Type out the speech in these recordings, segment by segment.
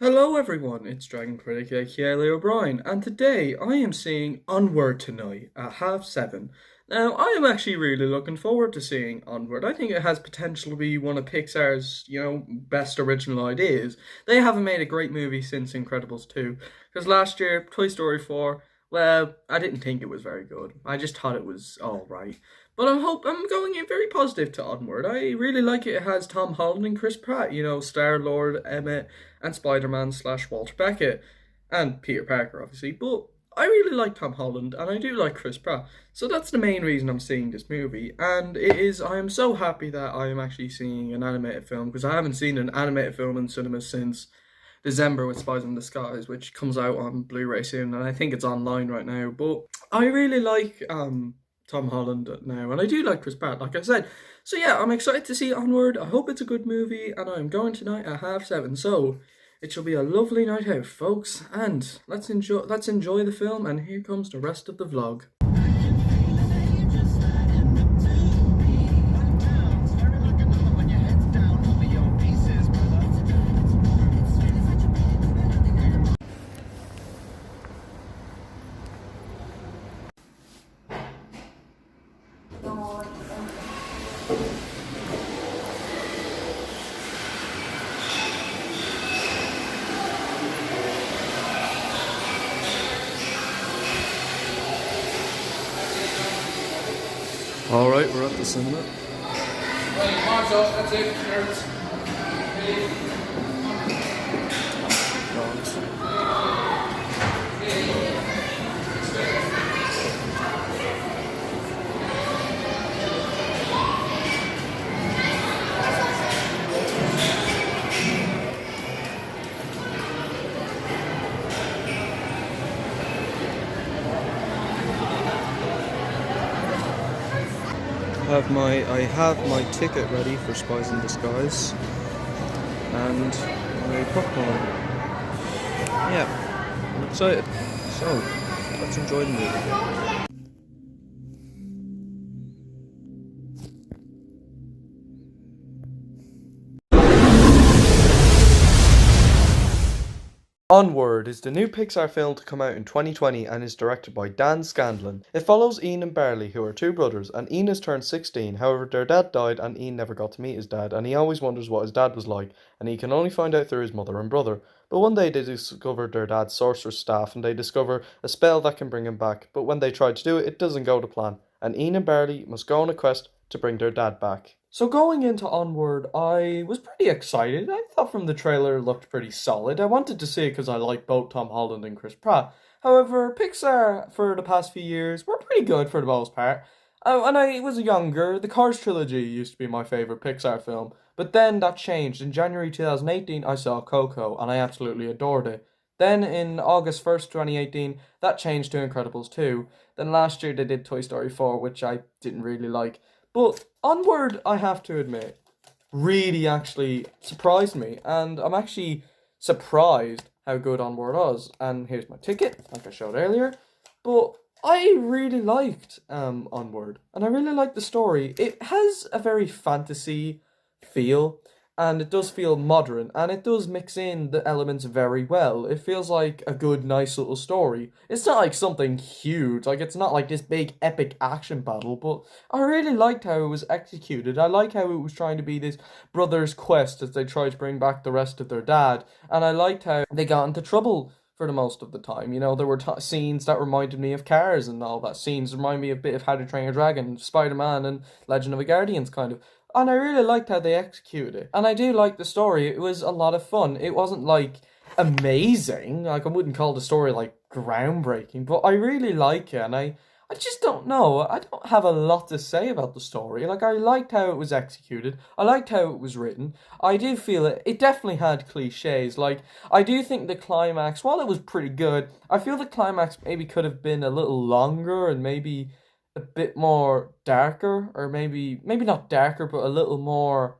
Hello everyone, it's Dragon Critic aka O'Brien, and today I am seeing Onward tonight at 7:30. Now, I am actually really looking forward to seeing Onward. I think it has potential to be one of Pixar's, best original ideas. They haven't made a great movie since Incredibles 2, because last year, Toy Story 4, well, I didn't think it was very good. I just thought it was alright. But I'm going in very positive to Onward. I really like it. It has Tom Holland and Chris Pratt, Star-Lord, Emmett, and Spider-Man slash Walter Beckett, and Peter Parker, obviously. But I really like Tom Holland, and I do like Chris Pratt. So that's the main reason I'm seeing this movie. And I am so happy that I am actually seeing an animated film, because I haven't seen an animated film in cinemas since December with Spies in Disguise, which comes out on Blu-ray soon, and I think it's online right now. But I really like Tom Holland now, and I do like Chris Pratt, like I said. So yeah, I'm excited to see Onward. I hope it's a good movie, and I'm going tonight at 7:30. So it shall be a lovely night out, folks, and let's enjoy the film. And here comes the rest of the vlog. All right, we're at the cinema. Right, march off, that's it, shirts. I have my ticket ready for Spies in Disguise, and my popcorn. Yeah, I'm excited. So let's enjoy the movie. Onward is the new Pixar film to come out in 2020 and is directed by Dan Scanlon. It follows Ian and Barley, who are two brothers, and Ian has turned 16. However, their dad died and Ian never got to meet his dad, and he always wonders what his dad was like, and he can only find out through his mother and brother. But one day they discover their dad's sorcerer's staff, and they discover a spell that can bring him back, but when they try to do it, it doesn't go to plan, and Ian and Barley must go on a quest to bring their dad back. So going into Onward, I was pretty excited. I thought from the trailer it looked pretty solid. I wanted to see it because I like both Tom Holland and Chris Pratt. However, Pixar for the past few years were pretty good for the most part. When I was younger, the Cars trilogy used to be my favourite Pixar film. But then that changed. In January 2018, I saw Coco and I absolutely adored it. Then in August 1st, 2018, that changed to Incredibles 2. Then last year they did Toy Story 4, which I didn't really like. But Onward, I have to admit, really actually surprised me. And I'm actually surprised how good Onward was. And here's my ticket, like I showed earlier. But I really liked Onward. And I really liked the story. It has a very fantasy feel. And it does feel modern, and it does mix in the elements very well. It feels like a good, nice little story. It's not like something huge, like it's not like this big epic action battle, but I really liked how it was executed. I like how it was trying to be this brother's quest as they try to bring back the rest of their dad, and I liked how they got into trouble for the most of the time. You know, there were scenes that reminded me of Cars and all that. Scenes remind me a bit of How to Train Your Dragon, Spider-Man, and Legend of the Guardians, kind of. And I really liked how they executed it. And I do like the story. It was a lot of fun. It wasn't, like, amazing. Like, I wouldn't call the story, like, groundbreaking. But I really like it. And I just don't know. I don't have a lot to say about the story. Like, I liked how it was executed. I liked how it was written. I do feel it definitely had cliches. Like, I do think the climax, while it was pretty good, I feel the climax maybe could have been a little longer and maybe a bit more darker, or maybe not darker, but a little more,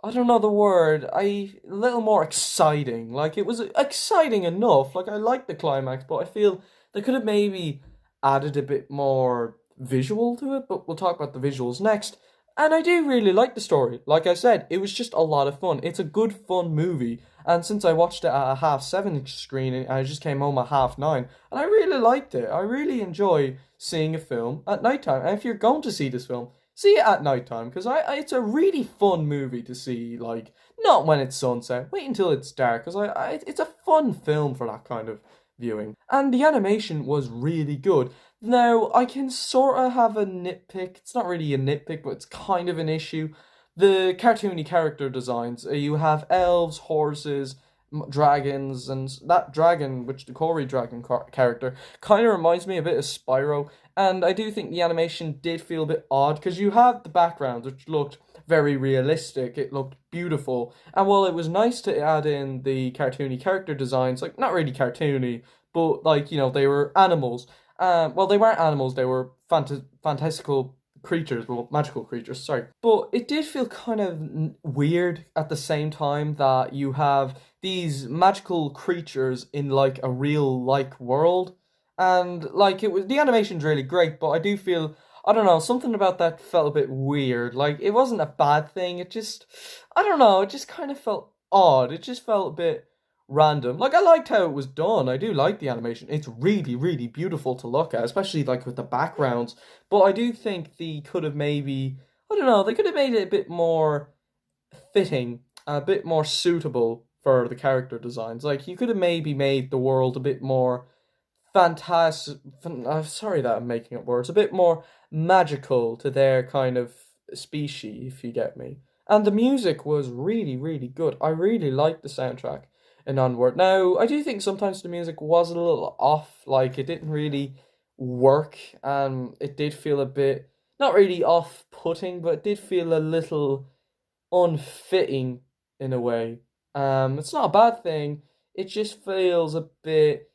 I don't know the word, a little more exciting. Like, it was exciting enough, like I liked the climax, but I feel they could have maybe added a bit more visual to it, but we'll talk about the visuals next. And I do really like the story. Like I said, it was just a lot of fun. It's a good, fun movie. And since I watched it at a half 7 screening, I just came home at half 9, and I really liked it. I really enjoy seeing a film at nighttime. And if you're going to see this film, see it at nighttime because it's a really fun movie to see. Like not when it's sunset. Wait until it's dark because it's a fun film for that kind of viewing. And the animation was really good. Now, I can sort of have a nitpick. It's not really a nitpick, but it's kind of an issue. The cartoony character designs. You have elves, horses, dragons, and that dragon, which the Corey dragon character, kind of reminds me a bit of Spyro. And I do think the animation did feel a bit odd because you have the background, which looked very realistic. It looked beautiful. And while it was nice to add in the cartoony character designs, like not really cartoony, but like, they were animals. Well, they weren't animals, they were fantastical creatures, well, magical creatures, sorry. But it did feel kind of weird at the same time that you have these magical creatures in like a real like world. And like the animation's really great, but I do feel I don't know, something about that felt a bit weird. Like it wasn't a bad thing, it just I don't know, it just kind of felt odd. It just felt a bit random. Like I liked how it was done. I do like the animation. It's really, really beautiful to look at, especially like with the backgrounds. But I do think they could have maybe I don't know, they could have made it a bit more fitting, a bit more suitable for the character designs. Like you could have maybe made the world a bit more fantastic. I'm sorry that I'm making up words. A bit more magical to their kind of species, if you get me. And the music was really, really good. I really liked the soundtrack in Onward. Now, I do think sometimes the music was a little off. Like it didn't really work, and it did feel a bit not really off-putting, but it did feel a little unfitting in a way. It's not a bad thing. It just feels a bit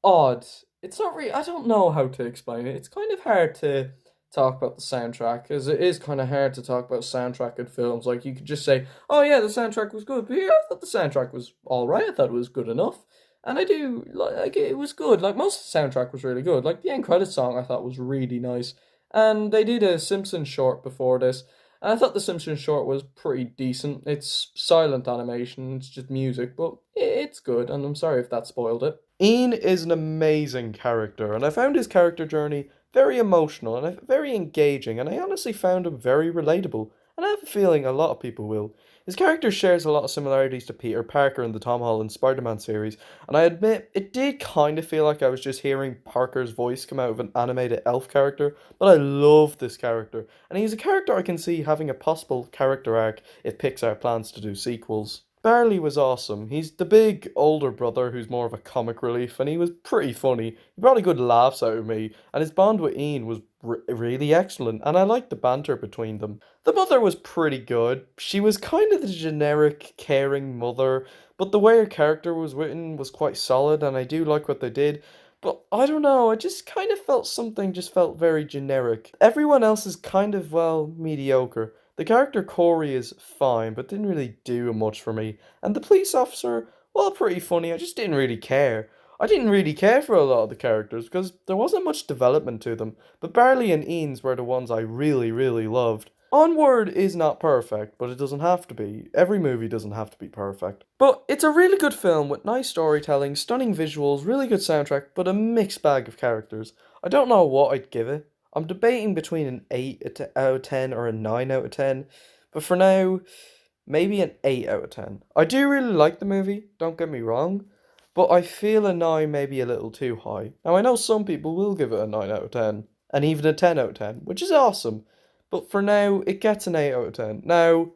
odd. It's not really. I don't know how to explain it. It's kind of hard to talk about the soundtrack, because it is kind of hard to talk about soundtrack in films. Like you could just say, "Oh yeah, the soundtrack was good," but yeah, I thought the soundtrack was all right. I thought it was good enough, and I do like it was good. Like most of the soundtrack was really good. Like the end credit song, I thought was really nice, and they did a Simpsons short before this. And I thought the Simpsons short was pretty decent. It's silent animation, it's just music, but it's good, and I'm sorry if that spoiled it. Ian is an amazing character, and I found his character journey very emotional and very engaging, and I honestly found him very relatable, and I have a feeling a lot of people will. His character shares a lot of similarities to Peter Parker in the Tom Holland Spider-Man series, and I admit it did kind of feel like I was just hearing Parker's voice come out of an animated elf character, but I love this character, and he's a character I can see having a possible character arc if Pixar plans to do sequels. Barley was awesome. He's the big older brother who's more of a comic relief, and he was pretty funny. He brought a good laughs out of me, and his bond with Ian was really excellent, and I liked the banter between them. The mother was pretty good. She was kind of the generic, caring mother, but the way her character was written was quite solid, and I do like what they did. But I don't know, I just kind of felt something just felt very generic. Everyone else is kind of, well, mediocre. The character Corey is fine, but didn't really do much for me. And the police officer, well, pretty funny, I just didn't really care. I didn't really care for a lot of the characters because there wasn't much development to them, but Barley and Eanes were the ones I really, really loved. Onward is not perfect, but it doesn't have to be. Every movie doesn't have to be perfect. But it's a really good film with nice storytelling, stunning visuals, really good soundtrack, but a mixed bag of characters. I don't know what I'd give it. I'm debating between an 8 out of 10 or a 9 out of 10, but for now, maybe an 8 out of 10. I do really like the movie, don't get me wrong, but I feel a 9 may be a little too high. Now, I know some people will give it a 9 out of 10, and even a 10 out of 10, which is awesome, but for now, it gets an 8 out of 10. Now,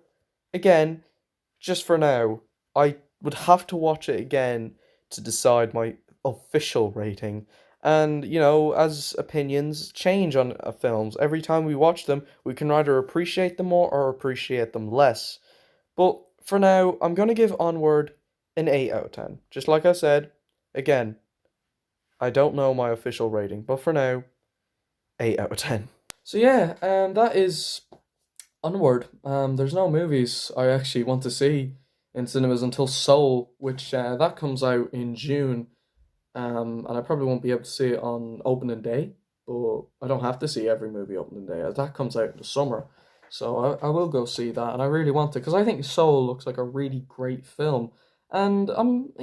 again, just for now, I would have to watch it again to decide my official rating. And, as opinions change on films, every time we watch them, we can either appreciate them more or appreciate them less. But for now, I'm going to give Onward an 8 out of 10. Just like I said, again, I don't know my official rating, but for now, 8 out of 10. So yeah, that is Onward. There's no movies I actually want to see in cinemas until Soul, which that comes out in June. And I probably won't be able to see it on opening day, but I don't have to see every movie opening day, as that comes out in the summer. So I will go see that, and I really want to, because I think Soul looks like a really great film. And I'm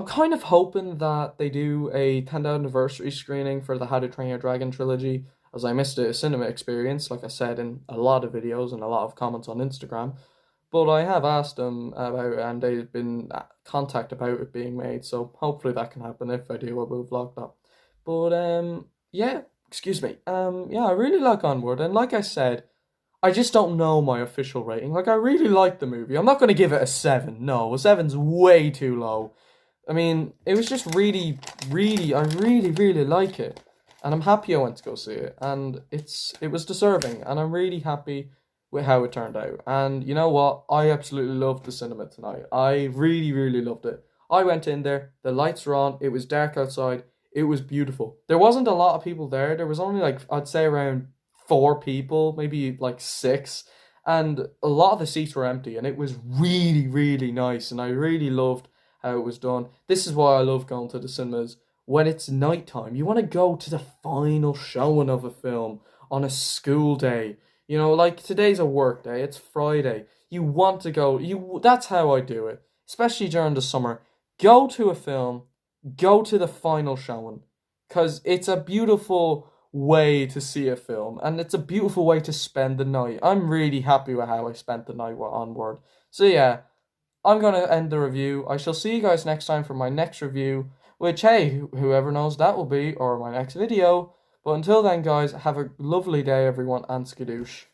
kind of hoping that they do a 10th anniversary screening for the How to Train Your Dragon trilogy, as I missed a cinema experience, like I said in a lot of videos and a lot of comments on Instagram. But I have asked them about it, and they've been contact about it being made. So hopefully that can happen. If I do, I will vlog that. But yeah, excuse me. Yeah, I really like Onward, and like I said, I just don't know my official rating. Like, I really like the movie. I'm not going to give it a 7. No, a 7's way too low. I mean, it was just I really like it. And I'm happy I went to go see it. And it was deserving. And I'm really happy with how it turned out. And you know what? I absolutely loved the cinema tonight. I really loved it. I went in there, the lights were on, it was dark outside, it was beautiful. There wasn't a lot of people there. There was only like, I'd say around 4 people, maybe like 6. And a lot of the seats were empty. And it was really nice. And I really loved how it was done. This is why I love going to the cinemas when it's nighttime. You want to go to the final showing of a film on a school day. You know, like today's a work day, it's Friday. You want to go, that's how I do it, especially during the summer. Go to a film, go to the final showing, because it's a beautiful way to see a film and it's a beautiful way to spend the night. I'm really happy with how I spent the night with Onward. So yeah, I'm going to end the review. I shall see you guys next time for my next review, which, hey, whoever knows that will be, or my next video. But until then, guys, have a lovely day, everyone, and skadoosh.